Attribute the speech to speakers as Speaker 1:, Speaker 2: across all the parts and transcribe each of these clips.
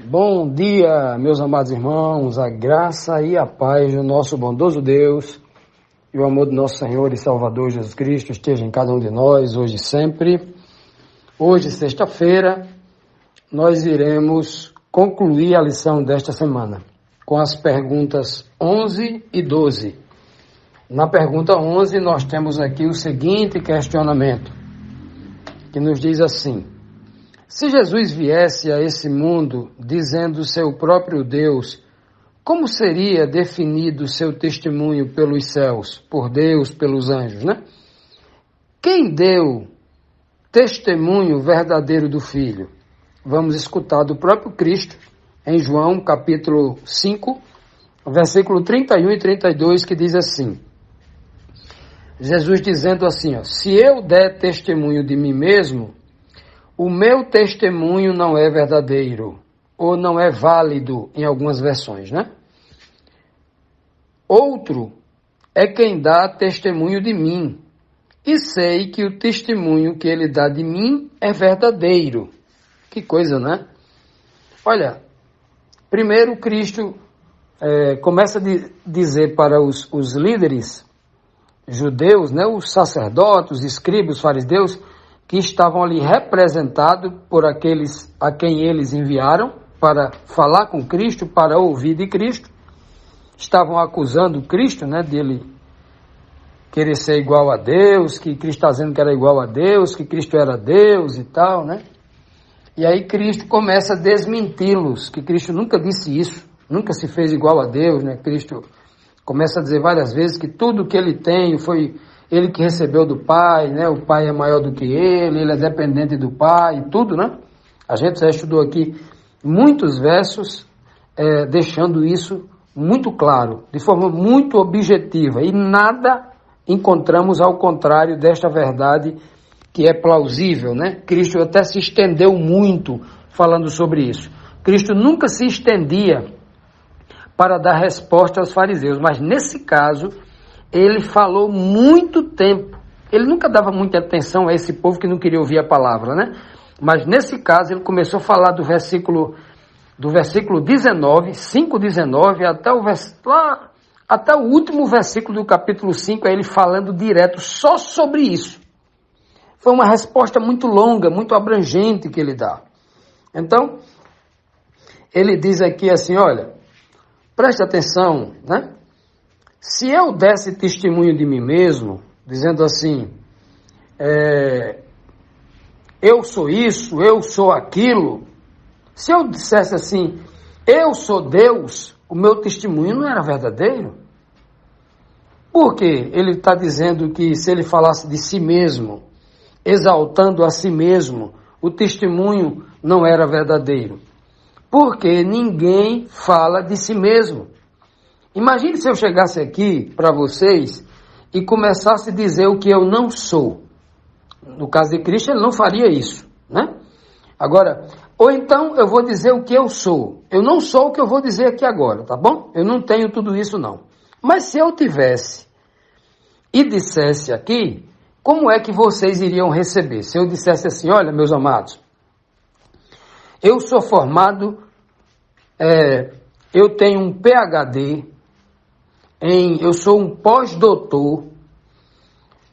Speaker 1: Bom dia, meus amados irmãos, a graça e a paz do nosso bondoso Deus e o amor do nosso Senhor e Salvador Jesus Cristo esteja em cada um de nós, hoje e sempre. Hoje, sexta-feira, nós iremos concluir a lição desta semana com as perguntas 11 e 12. Na pergunta 11, nós temos aqui o seguinte questionamento, que nos diz assim: se Jesus viesse a esse mundo dizendo seu próprio Deus, como seria definido seu testemunho pelos céus, por Deus, pelos anjos, né? Quem deu testemunho verdadeiro do Filho? Vamos escutar do próprio Cristo, em João, capítulo 5, versículo 31 e 32, que diz assim, Jesus dizendo assim, se eu der testemunho de mim mesmo, o meu testemunho não é verdadeiro, ou não é válido em algumas versões, né? Outro é quem dá testemunho de mim, e sei que o testemunho que ele dá de mim é verdadeiro. Que coisa, né? Olha, primeiro Cristo começa a dizer para os líderes judeus, né, os sacerdotes, os escribas, os fariseus, que estavam ali representados por aqueles a quem eles enviaram para falar com Cristo, para ouvir de Cristo. Estavam acusando Cristo, né, de ele querer ser igual a Deus, que Cristo está dizendo que era igual a Deus, que Cristo era Deus e tal, né? E aí Cristo começa a desmenti-los, que Cristo nunca disse isso, nunca se fez igual a Deus, né? Cristo começa a dizer várias vezes que tudo que ele tem foi ele que recebeu do Pai, né? O Pai é maior do que ele é dependente do Pai, tudo, né? A gente já estudou aqui muitos versos deixando isso muito claro, de forma muito objetiva, e nada encontramos ao contrário desta verdade que é plausível, né? Cristo até se estendeu muito falando sobre isso. Cristo nunca se estendia para dar resposta aos fariseus, mas nesse caso ele falou muito tempo. Ele nunca dava muita atenção a esse povo que não queria ouvir a palavra, né? Mas nesse caso ele começou a falar do versículo 19, 5:19, até o último versículo do capítulo 5, é ele falando direto só sobre isso. Foi uma resposta muito longa, muito abrangente que ele dá. Então, ele diz aqui assim, olha, preste atenção, né? Se eu desse testemunho de mim mesmo, dizendo assim, eu sou isso, eu sou aquilo, se eu dissesse assim, eu sou Deus, o meu testemunho não era verdadeiro. Por quê? Ele está dizendo que se ele falasse de si mesmo, exaltando a si mesmo, o testemunho não era verdadeiro. Porque ninguém fala de si mesmo. Imagine se eu chegasse aqui para vocês e começasse a dizer o que eu não sou. No caso de Cristo, ele não faria isso, né? Agora, ou então eu vou dizer o que eu sou. Eu não sou o que eu vou dizer aqui agora, tá bom? Eu não tenho tudo isso, não. Mas se eu tivesse e dissesse aqui, como é que vocês iriam receber? Se eu dissesse assim, olha, meus amados, eu sou formado, eu tenho um PhD, eu sou um pós-doutor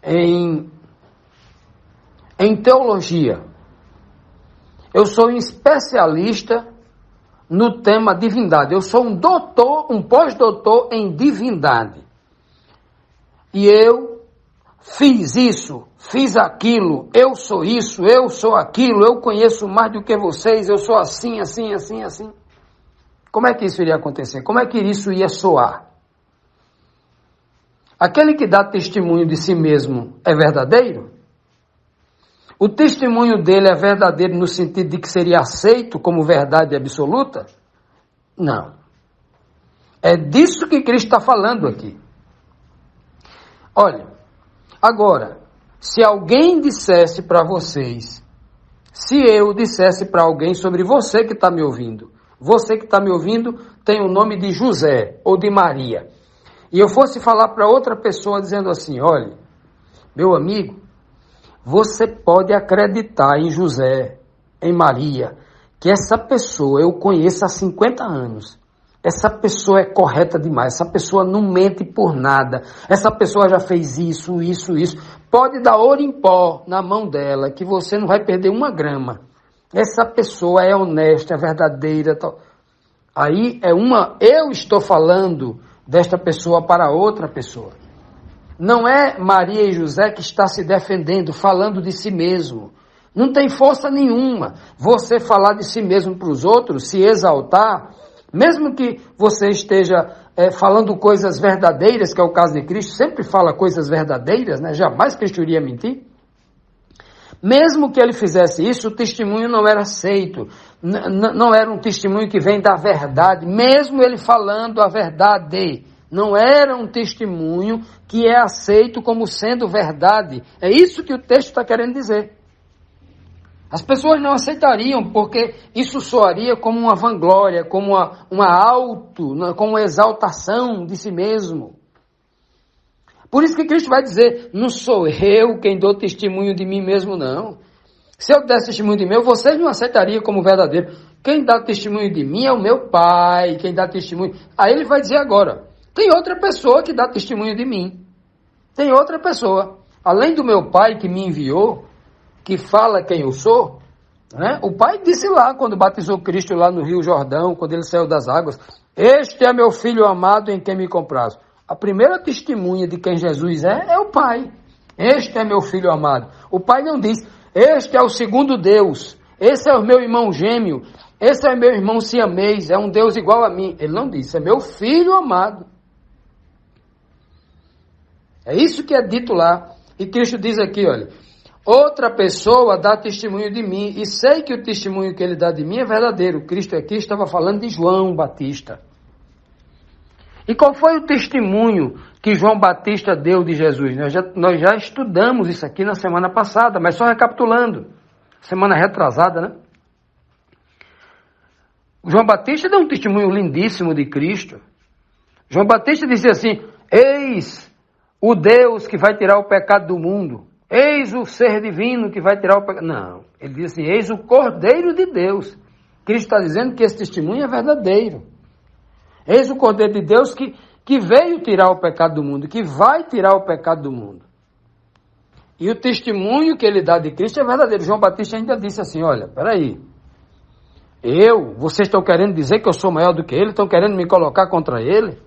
Speaker 1: em teologia. Eu sou um especialista no tema divindade. Eu sou um doutor, um pós-doutor em divindade. E eu fiz isso, fiz aquilo, eu sou isso, eu sou aquilo, eu conheço mais do que vocês, eu sou assim, assim, assim, assim. Como é que isso iria acontecer? Como é que isso ia soar? Aquele que dá testemunho de si mesmo é verdadeiro? O testemunho dele é verdadeiro no sentido de que seria aceito como verdade absoluta? Não. É disso que Cristo está falando aqui. Olha, agora, se alguém dissesse para vocês, se eu dissesse para alguém sobre você que está me ouvindo tem o nome de José ou de Maria, e eu fosse falar para outra pessoa dizendo assim, olha, meu amigo, você pode acreditar em José, em Maria, que essa pessoa eu conheço há 50 anos. Essa pessoa é correta demais, essa pessoa não mente por nada, essa pessoa já fez isso. Pode dar ouro em pó na mão dela, que você não vai perder uma grama. Essa pessoa é honesta, é verdadeira. Tal. Aí eu estou falando desta pessoa para outra pessoa. Não é Maria e José que está se defendendo, falando de si mesmo. Não tem força nenhuma você falar de si mesmo para os outros, se exaltar, mesmo que você esteja falando coisas verdadeiras, que é o caso de Cristo, sempre fala coisas verdadeiras, né? Jamais Cristo iria mentir. Mesmo que ele fizesse isso, o testemunho não era aceito, não era um testemunho que vem da verdade, mesmo ele falando a verdade, não era um testemunho que é aceito como sendo verdade. É isso que o texto está querendo dizer. As pessoas não aceitariam, porque isso soaria como uma vanglória, como como uma exaltação de si mesmo. Por isso que Cristo vai dizer, não sou eu quem dou testemunho de mim mesmo, não. Se eu desse testemunho de mim, vocês não aceitariam como verdadeiro. Quem dá testemunho de mim é o meu Pai, quem dá testemunho... Aí ele vai dizer agora, tem outra pessoa que dá testemunho de mim. Tem outra pessoa. Além do meu Pai que me enviou, que fala quem eu sou, né? O Pai disse lá, quando batizou Cristo lá no Rio Jordão, quando ele saiu das águas, este é meu Filho amado em quem me comprazo. A primeira testemunha de quem Jesus é o Pai. Este é meu Filho amado. O Pai não diz, este é o segundo Deus, esse é o meu irmão gêmeo, esse é o meu irmão siamês, é um Deus igual a mim. Ele não disse, é meu Filho amado. É isso que é dito lá. E Cristo diz aqui, olha, outra pessoa dá testemunho de mim, e sei que o testemunho que ele dá de mim é verdadeiro. Cristo aqui estava falando de João Batista. E qual foi o testemunho que João Batista deu de Jesus? Nós já estudamos isso aqui na semana passada, mas só recapitulando. Semana retrasada, né? João Batista deu um testemunho lindíssimo de Cristo. João Batista disse assim, eis o Deus que vai tirar o pecado do mundo. Eis o ser divino que vai tirar o pecado. Não, ele diz assim, eis o Cordeiro de Deus. Cristo está dizendo que esse testemunho é verdadeiro. Eis o Cordeiro de Deus que veio tirar o pecado do mundo, que vai tirar o pecado do mundo. E o testemunho que ele dá de Cristo é verdadeiro. João Batista ainda disse assim, olha, peraí, vocês estão querendo dizer que eu sou maior do que ele? Estão querendo me colocar contra ele?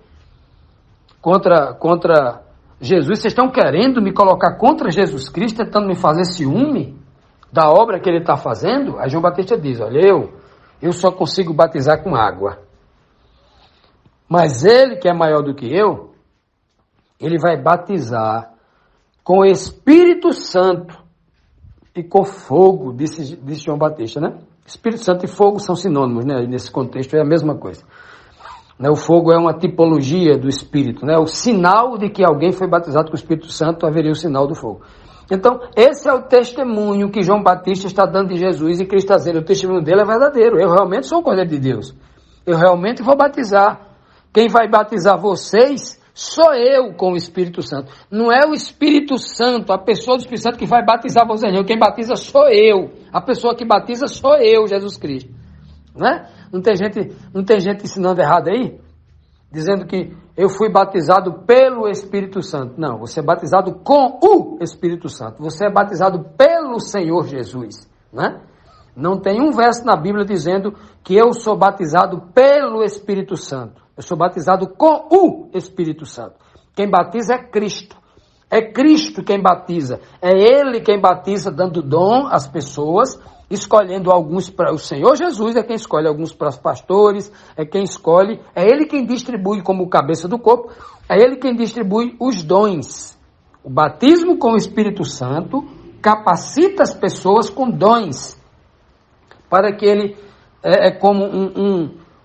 Speaker 1: Contra Jesus? Vocês estão querendo me colocar contra Jesus Cristo, tentando me fazer ciúme da obra que ele está fazendo? Aí João Batista diz, olha, eu só consigo batizar com água. Mas ele, que é maior do que eu, ele vai batizar com o Espírito Santo e com fogo, disse João Batista, né? Espírito Santo e fogo são sinônimos, né? Nesse contexto é a mesma coisa. O fogo é uma tipologia do Espírito, né? O sinal de que alguém foi batizado com o Espírito Santo, haveria o sinal do fogo. Então, esse é o testemunho que João Batista está dando de Jesus, e Cristo está dizendo, o testemunho dele é verdadeiro, eu realmente sou o Cordeiro de Deus, eu realmente vou batizar. Quem vai batizar vocês sou eu com o Espírito Santo. Não é o Espírito Santo, a pessoa do Espírito Santo que vai batizar vocês, não. Quem batiza sou eu. A pessoa que batiza sou eu, Jesus Cristo. Né? Não tem gente ensinando errado aí? Dizendo que eu fui batizado pelo Espírito Santo. Não, você é batizado com o Espírito Santo. Você é batizado pelo Senhor Jesus. Né? Não tem um verso na Bíblia dizendo que eu sou batizado pelo Espírito Santo. Eu sou batizado com o Espírito Santo. Quem batiza é Cristo. É Cristo quem batiza. É Ele quem batiza, dando dom às pessoas, escolhendo alguns para... O Senhor Jesus é quem escolhe alguns para os pastores, é quem escolhe... É Ele quem distribui como cabeça do corpo, é Ele quem distribui os dons. O batismo com o Espírito Santo capacita as pessoas com dons, para que ele, como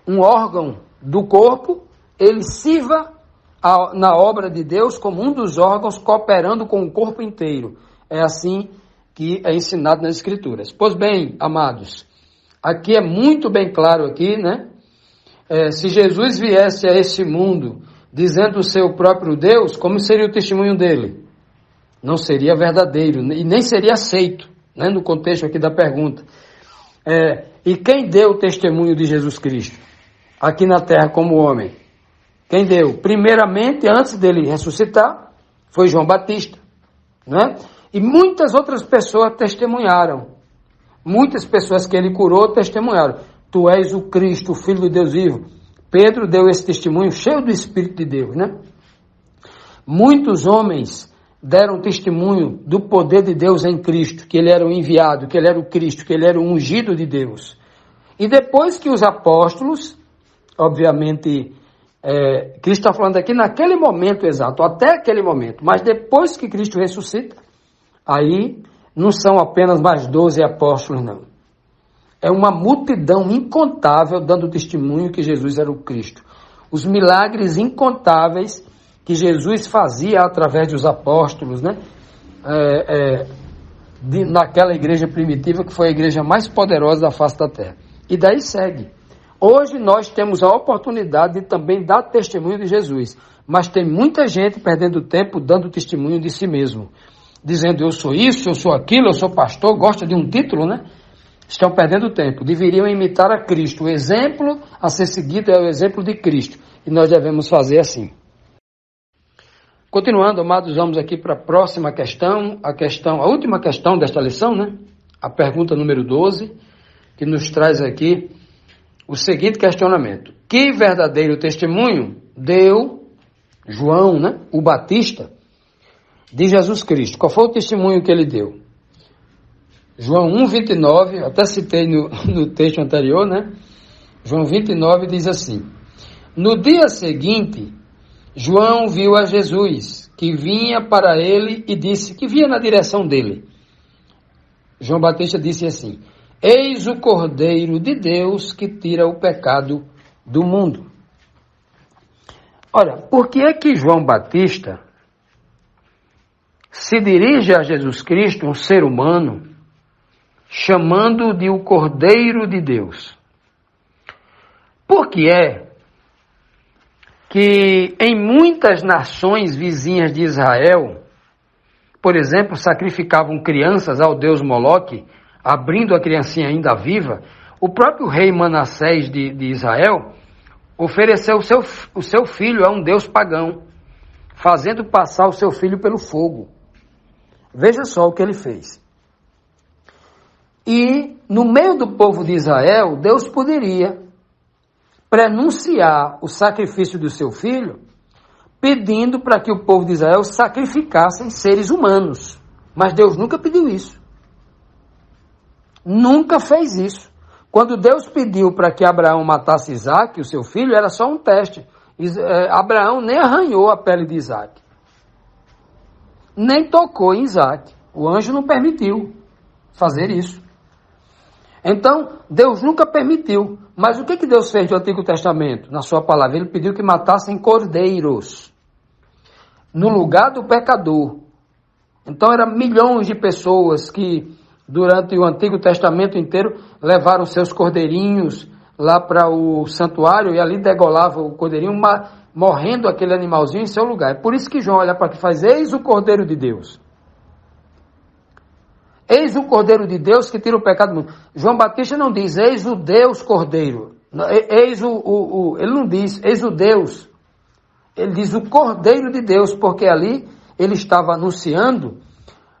Speaker 1: um órgão do corpo, ele sirva na obra de Deus como um dos órgãos, cooperando com o corpo inteiro. É assim que é ensinado nas Escrituras. Pois bem, amados, aqui é muito bem claro aqui, né? Se Jesus viesse a esse mundo dizendo o seu próprio Deus, como seria o testemunho dele? Não seria verdadeiro e nem seria aceito, né? No contexto aqui da pergunta. E quem deu o testemunho de Jesus Cristo aqui na terra como homem? Quem deu? Primeiramente, antes dele ressuscitar, foi João Batista, né? E muitas outras pessoas testemunharam. Muitas pessoas que ele curou testemunharam. Tu és o Cristo, o Filho de Deus vivo. Pedro deu esse testemunho cheio do Espírito de Deus, né? Muitos homens deram testemunho do poder de Deus em Cristo, que ele era o enviado, que ele era o Cristo, que ele era o ungido de Deus. E depois que os apóstolos, obviamente, Cristo está falando aqui naquele momento exato, até aquele momento, mas depois que Cristo ressuscita, aí não são apenas mais 12 apóstolos, não. É uma multidão incontável dando testemunho que Jesus era o Cristo. Os milagres incontáveis que Jesus fazia através dos apóstolos, né? Naquela igreja primitiva que foi a igreja mais poderosa da face da terra. E daí segue. Hoje nós temos a oportunidade de também dar testemunho de Jesus, mas tem muita gente perdendo tempo dando testemunho de si mesmo, dizendo eu sou isso, eu sou aquilo, eu sou pastor, gosta de um título, né? Estão perdendo tempo, deveriam imitar a Cristo. O exemplo a ser seguido é o exemplo de Cristo, e nós devemos fazer assim. Continuando, amados, vamos aqui para a próxima questão, a última questão desta lição, né? A pergunta número 12, que nos traz aqui o seguinte questionamento: que verdadeiro testemunho deu João, né, o Batista, de Jesus Cristo? Qual foi o testemunho que ele deu? João 1,29, até citei no texto anterior, né? João 29 diz assim: no dia seguinte, João viu a Jesus, que vinha para ele e disse, que vinha na direção dele. João Batista disse assim: eis o Cordeiro de Deus que tira o pecado do mundo. Olha, por que é que João Batista se dirige a Jesus Cristo, um ser humano, chamando-o de o Cordeiro de Deus? Por que é que em muitas nações vizinhas de Israel, por exemplo, sacrificavam crianças ao deus Moloque, abrindo a criancinha ainda viva? O próprio rei Manassés de Israel ofereceu o seu filho a um deus pagão, fazendo passar o seu filho pelo fogo. Veja só o que ele fez. E no meio do povo de Israel, Deus poderia prenunciar o sacrifício do seu filho, pedindo para que o povo de Israel sacrificassem seres humanos. Mas Deus nunca pediu isso. Nunca fez isso. Quando Deus pediu para que Abraão matasse Isaac, o seu filho, era só um teste. Abraão nem arranhou a pele de Isaac. Nem tocou em Isaac. O anjo não permitiu fazer isso. Então, Deus nunca permitiu. Mas o que Deus fez no Antigo Testamento? Na sua palavra, ele pediu que matassem cordeiros no lugar do pecador. Então, eram milhões de pessoas que, durante o Antigo Testamento inteiro, levaram seus cordeirinhos lá para o santuário e ali degolavam o cordeirinho, morrendo aquele animalzinho em seu lugar. É por isso que João olha para aqui e faz: eis o Cordeiro de Deus. Eis o Cordeiro de Deus que tira o pecado do mundo. João Batista não diz, eis o Deus Cordeiro. Ele não diz, eis o Deus. Ele diz o Cordeiro de Deus, porque ali ele estava anunciando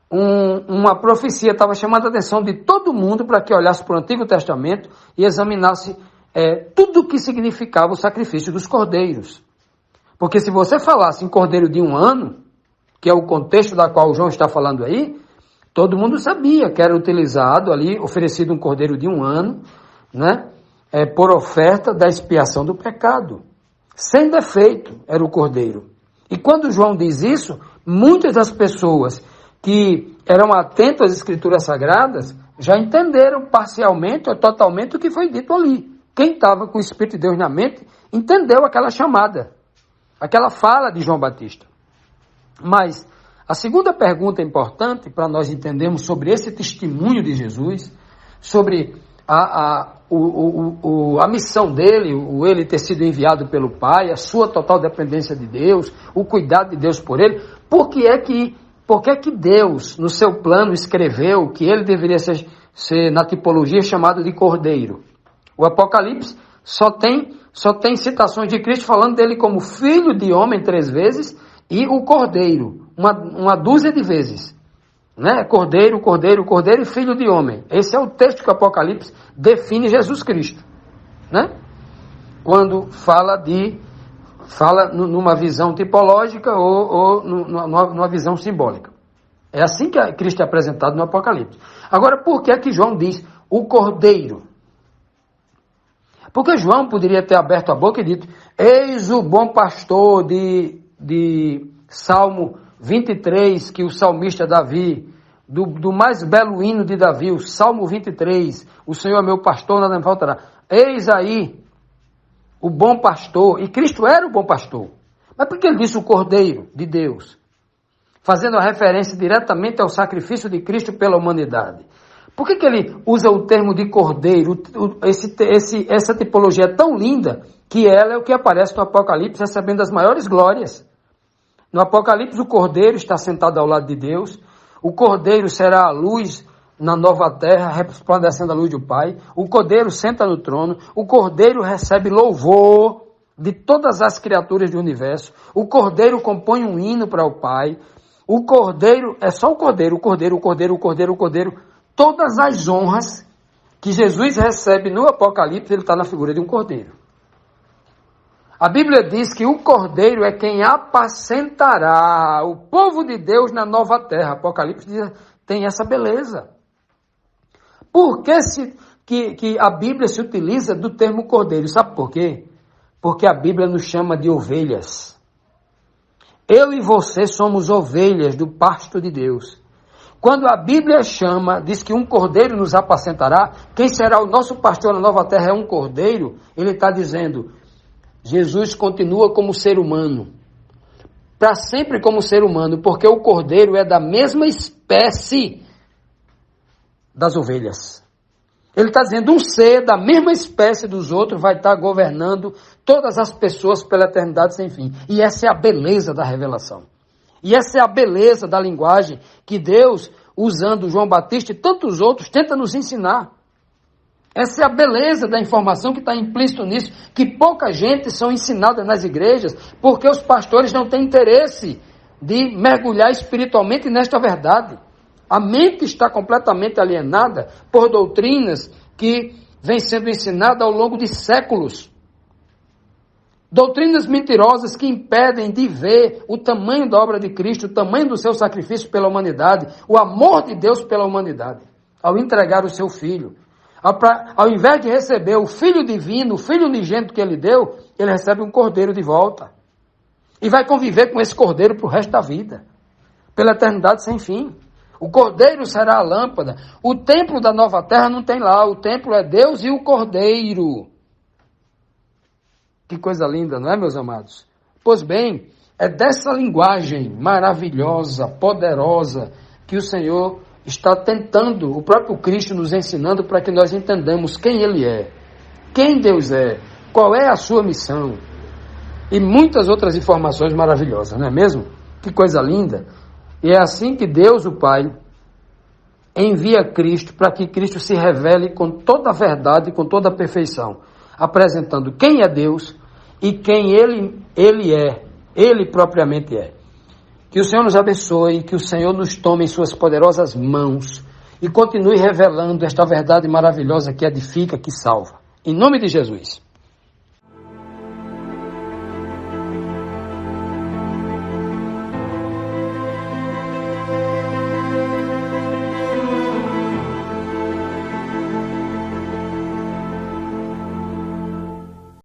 Speaker 1: uma profecia, estava chamando a atenção de todo mundo para que olhasse para o Antigo Testamento e examinasse tudo o que significava o sacrifício dos cordeiros. Porque se você falasse em cordeiro de 1 ano, que é o contexto da qual o João está falando aí, todo mundo sabia que era utilizado ali, oferecido um cordeiro de 1 ano, né, por oferta da expiação do pecado. Sem defeito era o cordeiro. E quando João diz isso, muitas das pessoas que eram atentas às escrituras sagradas já entenderam parcialmente ou totalmente o que foi dito ali. Quem estava com o Espírito de Deus na mente entendeu aquela chamada, aquela fala de João Batista. Mas a segunda pergunta importante para nós entendermos sobre esse testemunho de Jesus, sobre a missão dele, ele ter sido enviado pelo Pai, a sua total dependência de Deus, o cuidado de Deus por ele, por que é que Deus, no seu plano, escreveu que ele deveria ser ser na tipologia chamado de cordeiro. O Apocalipse só tem citações de Cristo falando dele como filho de homem 3 vezes e o cordeiro, uma dúzia de vezes. Né? Cordeiro, cordeiro, cordeiro e filho de homem. Esse é o texto que o Apocalipse define Jesus Cristo. Né? Quando fala numa visão tipológica ou numa visão simbólica. É assim que Cristo é apresentado no Apocalipse. Agora, por que é que João diz o cordeiro? Porque João poderia ter aberto a boca e dito: eis o bom pastor de Salmo 23, que o salmista Davi, do mais belo hino de Davi, o Salmo 23, o Senhor é meu pastor, nada me faltará. Eis aí o bom pastor, e Cristo era o bom pastor. Mas por que ele disse o cordeiro de Deus? Fazendo a referência diretamente ao sacrifício de Cristo pela humanidade. Por que ele usa o termo de cordeiro? Essa tipologia é tão linda que ela é o que aparece no Apocalipse recebendo as maiores glórias. No Apocalipse, o cordeiro está sentado ao lado de Deus. O cordeiro será a luz na nova terra, resplandecendo a luz do Pai. O cordeiro senta no trono. O cordeiro recebe louvor de todas as criaturas do universo. O cordeiro compõe um hino para o Pai. O cordeiro, é só o cordeiro, o cordeiro, o cordeiro, o cordeiro, o cordeiro. Todas as honras que Jesus recebe no Apocalipse, ele está na figura de um cordeiro. A Bíblia diz que o cordeiro é quem apacentará o povo de Deus na nova terra. Apocalipse tem essa beleza. Por que a Bíblia se utiliza do termo cordeiro? Sabe por quê? Porque a Bíblia nos chama de ovelhas. Eu e você somos ovelhas do pasto de Deus. Quando a Bíblia diz que um cordeiro nos apacentará, quem será o nosso pastor na nova terra é um cordeiro, ele está dizendo, Jesus continua como ser humano, para sempre como ser humano, porque o cordeiro é da mesma espécie das ovelhas. Ele está dizendo, um ser da mesma espécie dos outros vai estar governando todas as pessoas pela eternidade sem fim. E essa é a beleza da revelação. E essa é a beleza da linguagem que Deus, usando João Batista e tantos outros, tenta nos ensinar. Essa é a beleza da informação que está implícito nisso, que pouca gente são ensinadas nas igrejas, porque os pastores não têm interesse de mergulhar espiritualmente nesta verdade. A mente está completamente alienada por doutrinas que vêm sendo ensinadas ao longo de séculos. Doutrinas mentirosas que impedem de ver o tamanho da obra de Cristo, o tamanho do seu sacrifício pela humanidade, o amor de Deus pela humanidade, ao entregar o seu Filho. Ao invés de receber o Filho divino, o Filho unigênito que ele deu, ele recebe um cordeiro de volta. E vai conviver com esse cordeiro para o resto da vida, pela eternidade sem fim. O cordeiro será a lâmpada. O templo da nova terra não tem lá, o templo é Deus e o cordeiro. Que coisa linda, não é, meus amados? Pois bem, é dessa linguagem maravilhosa, poderosa, que o Senhor está tentando, o próprio Cristo nos ensinando para que nós entendamos quem Ele é, quem Deus é, qual é a sua missão e muitas outras informações maravilhosas, não é mesmo? Que coisa linda! E é assim que Deus, o Pai, envia Cristo para que Cristo se revele com toda a verdade, com toda a perfeição, apresentando quem é Deus e quem Ele é, Ele propriamente é. Que o Senhor nos abençoe, que o Senhor nos tome em suas poderosas mãos e continue revelando esta verdade maravilhosa que edifica, que salva. Em nome de Jesus.